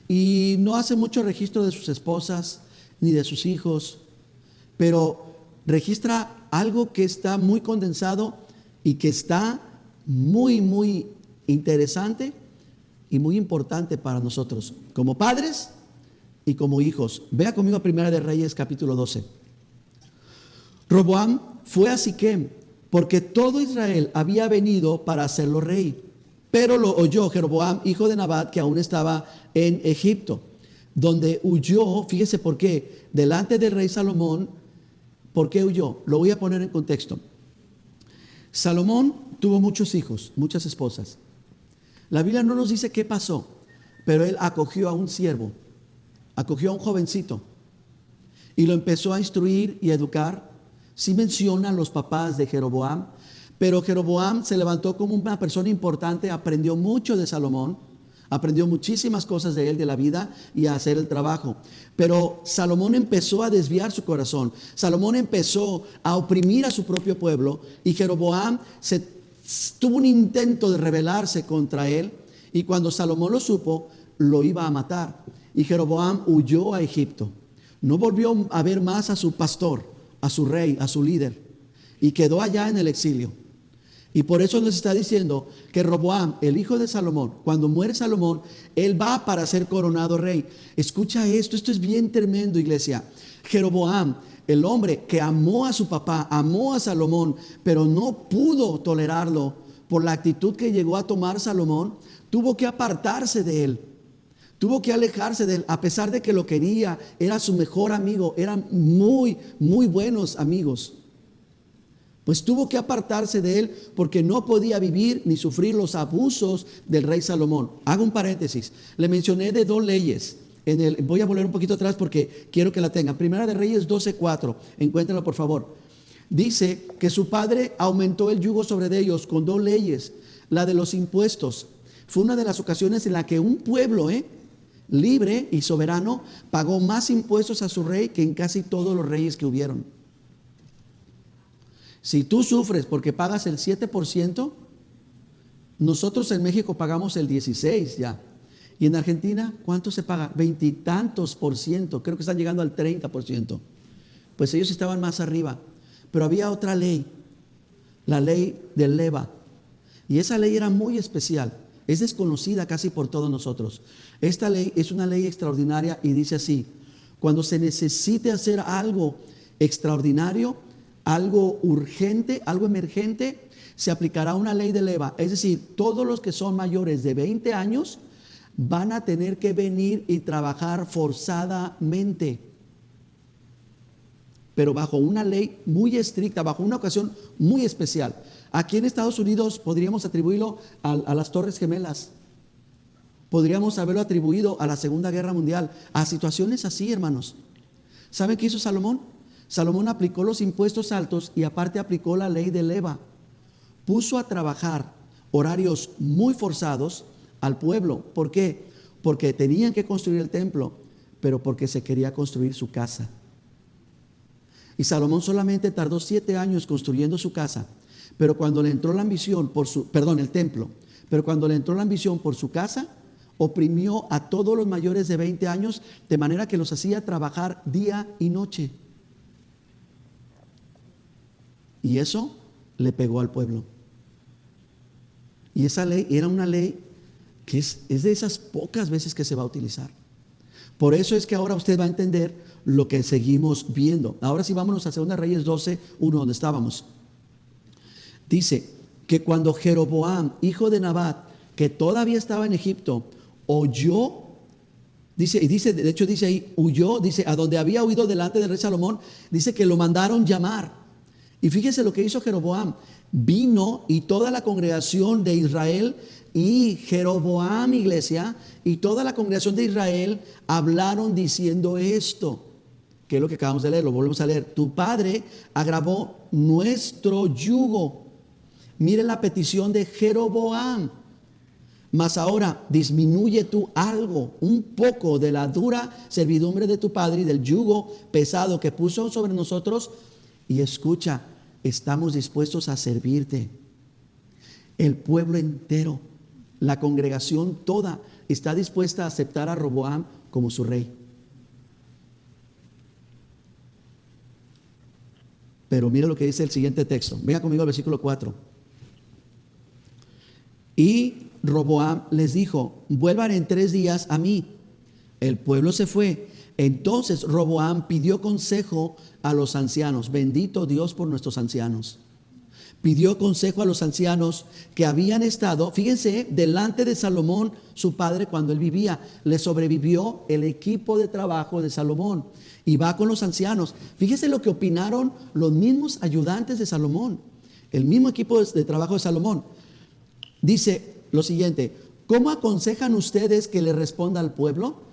Y no hace mucho registro de sus esposas ni de sus hijos, pero registra algo que está muy condensado y que está muy, muy interesante y muy importante para nosotros, como padres y como hijos. Vea conmigo a Primera de Reyes, capítulo 12. Roboam fue a Siquem porque todo Israel había venido para hacerlo rey. Pero lo oyó Jeroboam, hijo de Nabat, que aún estaba en Egipto, donde huyó. Fíjese por qué, delante del rey Salomón. ¿Por qué huyó? Lo voy a poner en contexto. Salomón tuvo muchos hijos, muchas esposas. La Biblia no nos dice qué pasó, pero él acogió a un siervo, acogió a un jovencito y lo empezó a instruir y educar. Sí mencionan los papás de Jeroboam, pero Jeroboam se levantó como una persona importante, aprendió mucho de Salomón, aprendió muchísimas cosas de él, de la vida y a hacer el trabajo. Pero Salomón empezó a desviar su corazón. Salomón empezó a oprimir a su propio pueblo y Jeroboam tuvo un intento de rebelarse contra él, y cuando Salomón lo supo, lo iba a matar. Y Jeroboam huyó a Egipto. No volvió a ver más a su pastor, a su rey, a su líder, y quedó allá en el exilio. Y por eso nos está diciendo que Roboam, el hijo de Salomón, cuando muere Salomón, él va para ser coronado rey. Escucha esto es bien tremendo, iglesia. Jeroboam, el hombre que amó a su papá, amó a Salomón, pero no pudo tolerarlo por la actitud que llegó a tomar Salomón, tuvo que apartarse de él. Tuvo que alejarse de él, a pesar de que lo quería, era su mejor amigo, eran muy, muy buenos amigos. Pues tuvo que apartarse de él porque no podía vivir ni sufrir los abusos del rey Salomón. Hago un paréntesis. Le mencioné de dos leyes. Voy a volver un poquito atrás porque quiero que la tengan. Primera de Reyes 12:4. Encuéntrenlo por favor. Dice que su padre aumentó el yugo sobre ellos con dos leyes. La de los impuestos. Fue una de las ocasiones en la que un pueblo libre y soberano pagó más impuestos a su rey que en casi todos los reyes que hubieron. Si tú sufres porque pagas el 7%, nosotros en México pagamos el 16% ya. Y en Argentina, ¿cuánto se paga? 20 y tantos por ciento. Creo que están llegando al 30%. Pues ellos estaban más arriba. Pero había otra ley, la ley del leva. Y esa ley era muy especial. Es desconocida casi por todos nosotros. Esta ley es una ley extraordinaria y dice así: cuando se necesite hacer algo extraordinario, algo urgente, algo emergente, se aplicará una ley de leva. Es decir, todos los que son mayores de 20 años van a tener que venir y trabajar forzadamente, pero bajo una ley muy estricta, bajo una ocasión muy especial. Aquí en Estados Unidos podríamos atribuirlo a las Torres Gemelas. Podríamos haberlo atribuido a la Segunda Guerra Mundial, a situaciones así, hermanos. ¿Saben qué hizo Salomón? Salomón aplicó los impuestos altos y aparte aplicó la ley de leva. Puso a trabajar horarios muy forzados al pueblo. ¿Por qué? Porque tenían que construir el templo, pero porque se quería construir su casa. Y Salomón solamente tardó 7 años construyendo su casa, pero cuando le entró la ambición el templo, pero cuando le entró la ambición por su casa, oprimió a todos los mayores de 20 años, de manera que los hacía trabajar día y noche. Y eso le pegó al pueblo. Y esa ley era una ley que es de esas pocas veces que se va a utilizar. Por eso es que ahora usted va a entender lo que seguimos viendo. Ahora sí, vámonos a 2 Reyes 12:1, donde estábamos. Dice que cuando Jeroboam, hijo de Nabat, que todavía estaba en Egipto, oyó, de hecho dice ahí, huyó, dice, a donde había huido delante del rey Salomón, dice que lo mandaron llamar. Y fíjese lo que hizo Jeroboam. Vino y toda la congregación de Israel y Jeroboam, iglesia, y toda la congregación de Israel hablaron diciendo esto. Que es lo que acabamos de leer, lo volvemos a leer. Tu padre agravó nuestro yugo. Mire la petición de Jeroboam. Mas ahora disminuye tú algo, un poco de la dura servidumbre de tu padre y del yugo pesado que puso sobre nosotros. Y escucha, estamos dispuestos a servirte. El pueblo entero, la congregación toda, está dispuesta a aceptar a Roboam como su rey. Pero mira lo que dice el siguiente texto. Venga conmigo al versículo 4. Y Roboam les dijo: vuelvan en 3 días a mí. El pueblo se fue. Entonces Roboam pidió consejo a los ancianos. Bendito Dios por nuestros ancianos. Pidió consejo a los ancianos que habían estado, fíjense, delante de Salomón, su padre, cuando él vivía. Le sobrevivió el equipo de trabajo de Salomón. Y va con los ancianos. Fíjense lo que opinaron los mismos ayudantes de Salomón. El mismo equipo de trabajo de Salomón. Dice lo siguiente: ¿cómo aconsejan ustedes que le responda al pueblo?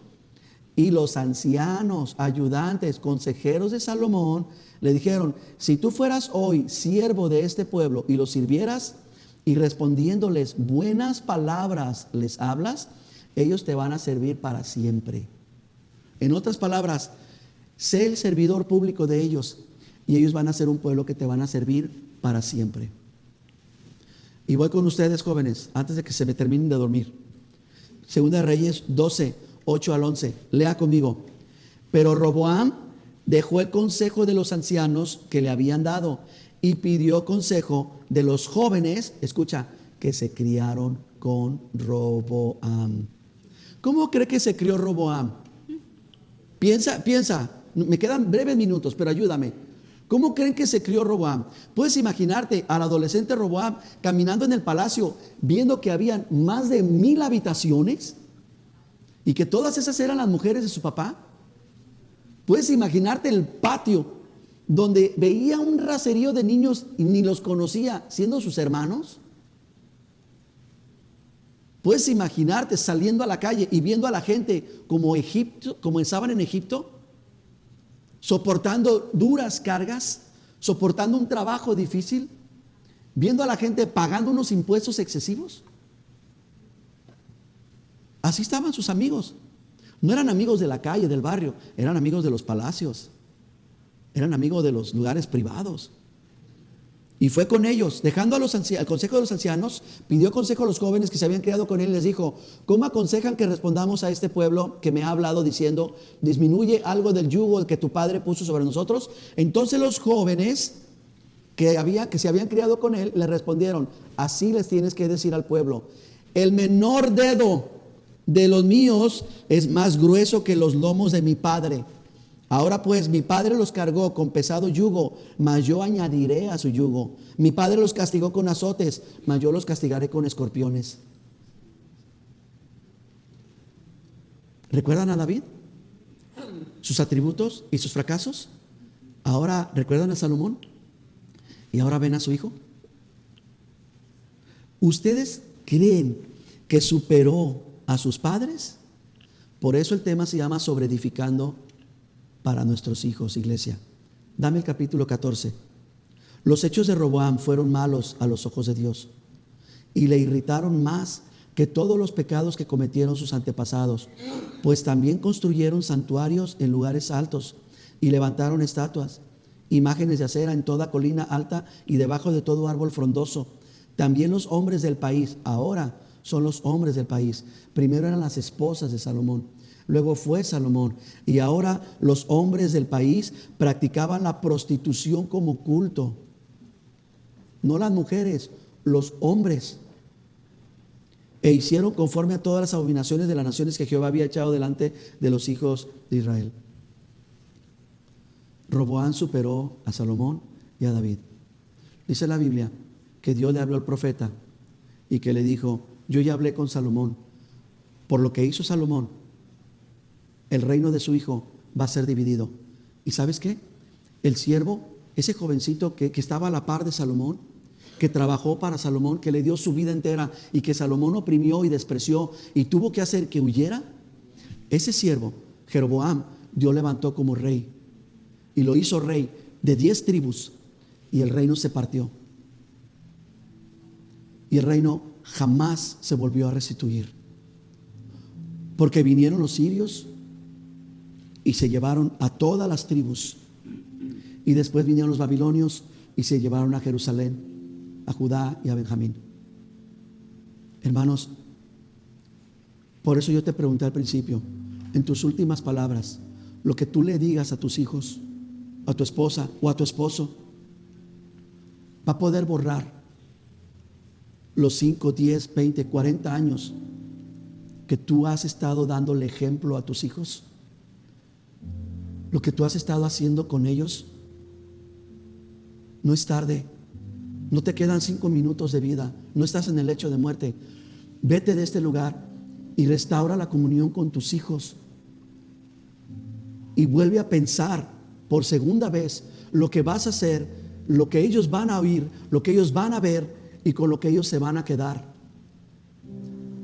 Y los ancianos, ayudantes, consejeros de Salomón le dijeron: si tú fueras hoy siervo de este pueblo y los sirvieras y respondiéndoles buenas palabras les hablas, ellos te van a servir para siempre. En otras palabras, sé el servidor público de ellos y ellos van a ser un pueblo que te van a servir para siempre. Y voy con ustedes, jóvenes, antes de que se me terminen de dormir. 2 Reyes 12:8 al 11. Lea conmigo. Pero Roboam dejó el consejo de los ancianos que le habían dado y pidió consejo de los jóvenes, escucha, que se criaron con Roboam. ¿Cómo cree que se crió Roboam? Piensa, me quedan breves minutos, pero ayúdame. ¿Cómo creen que se crió Roboam? Puedes imaginarte al adolescente Roboam caminando en el palacio, viendo que habían más de 1000 habitaciones y que todas esas eran las mujeres de su papá. Puedes imaginarte el patio donde veía un racerío de niños y ni los conocía, siendo sus hermanos. Puedes imaginarte saliendo a la calle y viendo a la gente como estaban en Egipto, soportando duras cargas, soportando un trabajo difícil, viendo a la gente pagando unos impuestos excesivos. Así estaban sus amigos. No eran amigos de la calle, del barrio, eran amigos de los palacios, eran amigos de los lugares privados. Y fue con ellos, dejando al consejo de los ancianos, pidió consejo a los jóvenes que se habían criado con él y les dijo: ¿cómo aconsejan que respondamos a este pueblo que me ha hablado diciendo, disminuye algo del yugo que tu padre puso sobre nosotros? Entonces los jóvenes que se habían criado con él le respondieron: así les tienes que decir al pueblo, el menor dedo de los míos es más grueso que los lomos de mi padre. Ahora pues, mi padre los cargó con pesado yugo, mas yo añadiré a su yugo. Mi padre los castigó con azotes, mas yo los castigaré con escorpiones. ¿Recuerdan a David? Sus atributos y sus fracasos. Ahora recuerdan a Salomón. Y ahora ven a su hijo. ¿Ustedes creen que superó a sus padres? Por eso el tema se llama Sobreedificando para nuestros hijos, iglesia. Dame el capítulo 14. Los hechos de Roboam fueron malos a los ojos de Dios y le irritaron más que todos los pecados que cometieron sus antepasados, pues también construyeron santuarios en lugares altos y levantaron estatuas, imágenes de acera en toda colina alta y debajo de todo árbol frondoso. También los hombres del país, ahora son los hombres del país. Primero eran las esposas de Salomón, luego fue Salomón, y ahora los hombres del país practicaban la prostitución como culto. No las mujeres, los hombres. E hicieron conforme a todas las abominaciones de las naciones que Jehová había echado delante de los hijos de Israel. Roboam superó a Salomón y a David. Dice la Biblia que Dios le habló al profeta y que le dijo: yo ya hablé con Salomón. Por lo que hizo Salomón, el reino de su hijo va a ser dividido. ¿Y sabes qué? El siervo, ese jovencito que estaba a la par de Salomón, que trabajó para Salomón, que le dio su vida entera y que Salomón oprimió y despreció y tuvo que hacer que huyera, ese siervo, Jeroboam, Dios levantó como rey y lo hizo rey de 10 tribus, y el reino se partió. Y el reino jamás se volvió a restituir, porque vinieron los sirios y se llevaron a todas las tribus, y después vinieron los babilonios y se llevaron a Jerusalén, a Judá y a Benjamín. Hermanos, por eso yo te pregunté al principio, en tus últimas palabras, lo que tú le digas a tus hijos, a tu esposa o a tu esposo, va a poder borrar los 5, 10, 20, 40 años que tú has estado dándole ejemplo a tus hijos. Lo que tú has estado haciendo con ellos. No es tarde. No te quedan 5 minutos de vida. No estás en el lecho de muerte. Vete de este lugar y restaura la comunión con tus hijos. Y vuelve a pensar por segunda vez lo que vas a hacer, lo que ellos van a oír, lo que ellos van a ver y con lo que ellos se van a quedar.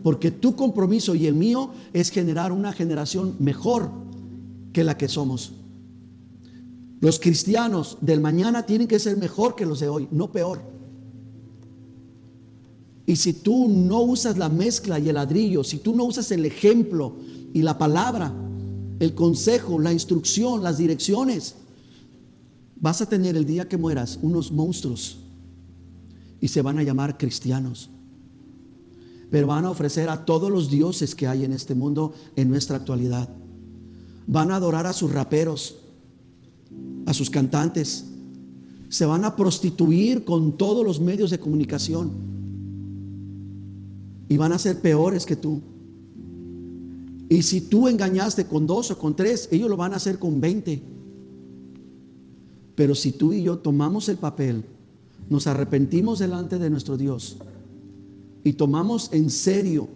Porque tu compromiso y el mío es generar una generación mejor que la que somos. Los cristianos del mañana tienen que ser mejor que los de hoy, no peor. Y si tú no usas la mezcla y el ladrillo, si tú no usas el ejemplo y la palabra, el consejo, la instrucción, las direcciones, vas a tener el día que mueras unos monstruos y se van a llamar cristianos, pero van a ofrecer a todos los dioses que hay en este mundo en nuestra actualidad. van a adorar a sus raperos, a sus cantantes. Se van a prostituir con todos los medios de comunicación y van a ser peores que tú. Y si tú engañaste con 2 o con 3, ellos lo van a hacer con 20. Pero si tú y yo tomamos el papel, nos arrepentimos delante de nuestro Dios y tomamos en serio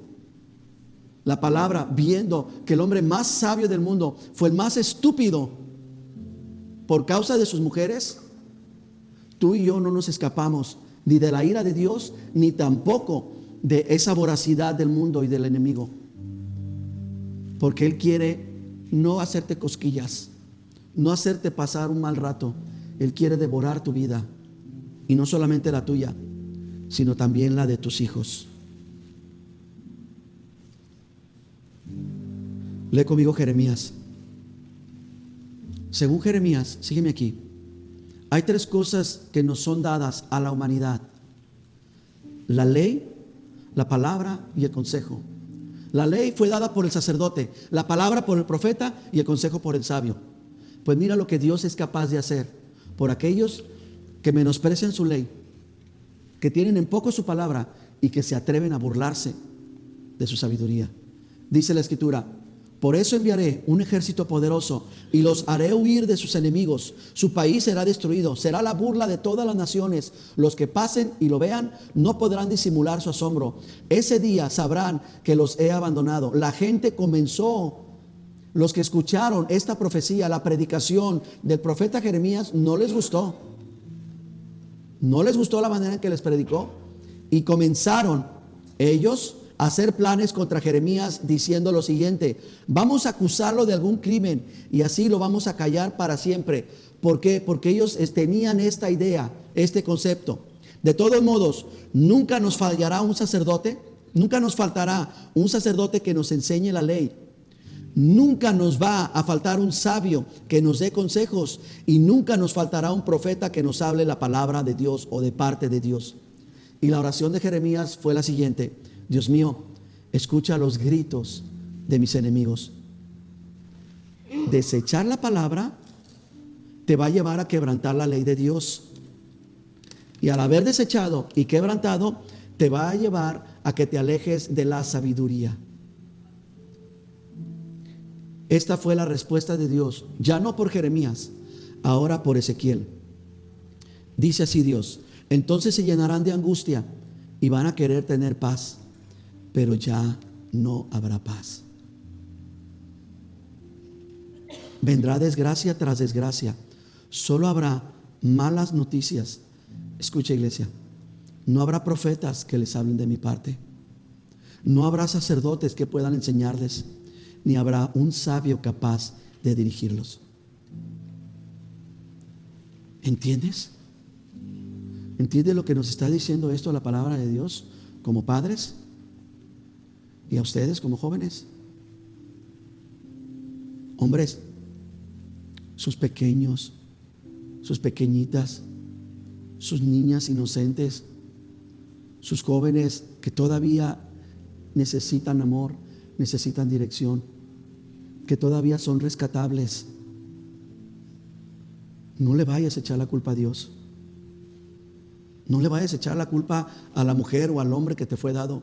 la palabra, viendo que el hombre más sabio del mundo fue el más estúpido por causa de sus mujeres, tú y yo no nos escapamos ni de la ira de Dios, ni tampoco de esa voracidad del mundo y del enemigo. Porque Él quiere no hacerte cosquillas, no hacerte pasar un mal rato. Él quiere devorar tu vida, y no solamente la tuya, sino también la de tus hijos. Lee conmigo Jeremías. Según Jeremías, sígueme aquí, hay 3 cosas que nos son dadas a la humanidad: la ley, la palabra y el consejo. La ley fue dada por el sacerdote, la palabra por el profeta y el consejo por el sabio. Pues mira lo que Dios es capaz de hacer por aquellos que menosprecian su ley, que tienen en poco su palabra y que se atreven a burlarse de su sabiduría. Dice la Escritura: por eso enviaré un ejército poderoso y los haré huir de sus enemigos. Su país será destruido, será la burla de todas las naciones. Los que pasen y lo vean no podrán disimular su asombro. Ese día sabrán que los he abandonado. La gente comenzó, los que escucharon esta profecía, la predicación del profeta Jeremías, no les gustó. No les gustó la manera en que les predicó. Y comenzaron ellos a hacer planes contra Jeremías, diciendo lo siguiente: vamos a acusarlo de algún crimen y así lo vamos a callar para siempre. ¿Por qué? Porque ellos tenían esta idea, este concepto. De todos modos, nunca nos fallará un sacerdote, nunca nos faltará un sacerdote que nos enseñe la ley. Nunca nos va a faltar un sabio que nos dé consejos, y nunca nos faltará un profeta que nos hable la palabra de Dios o de parte de Dios. Y la oración de Jeremías fue la siguiente: Dios mío, escucha los gritos de mis enemigos. Desechar la palabra te va a llevar a quebrantar la ley de Dios. Y al haber desechado y quebrantado, te va a llevar a que te alejes de la sabiduría. Esta fue la respuesta de Dios, ya no por Jeremías, ahora por Ezequiel. Dice así Dios: entonces se llenarán de angustia y van a querer tener paz, pero ya no habrá paz. Vendrá desgracia tras desgracia. Solo habrá malas noticias. Escucha, iglesia, no habrá profetas que les hablen de mi parte. No habrá sacerdotes que puedan enseñarles, ni habrá un sabio capaz de dirigirlos. ¿Entiendes? ¿Entiendes lo que nos está diciendo esto, la palabra de Dios, como padres? Y a ustedes como jóvenes. Hombres, sus pequeños, sus pequeñitas, sus niñas inocentes, sus jóvenes que todavía necesitan amor, necesitan dirección, que todavía son rescatables. No le vayas a echar la culpa a Dios. No le vayas a echar la culpa a la mujer o al hombre que te fue dado,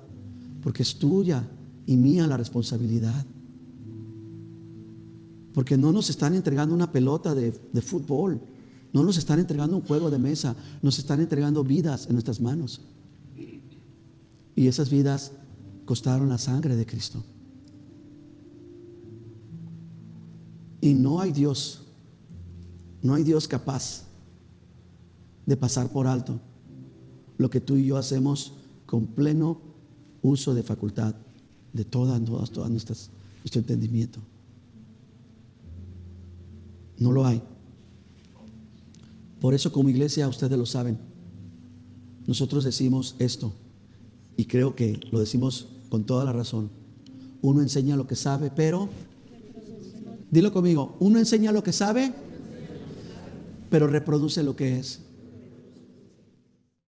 porque es tuya y mía la responsabilidad. Porque no nos están entregando una pelota de fútbol, no nos están entregando un juego de mesa, nos están entregando vidas en nuestras manos. Y esas vidas costaron la sangre de Cristo. Y no hay Dios capaz de pasar por alto lo que tú y yo hacemos con pleno uso de facultad de todas nuestro entendimiento. No lo hay. Por eso, como iglesia, ustedes lo saben, nosotros decimos esto, y creo que lo decimos con toda la razón. Uno enseña lo que sabe, pero dilo conmigo: uno enseña lo que sabe, pero reproduce lo que es.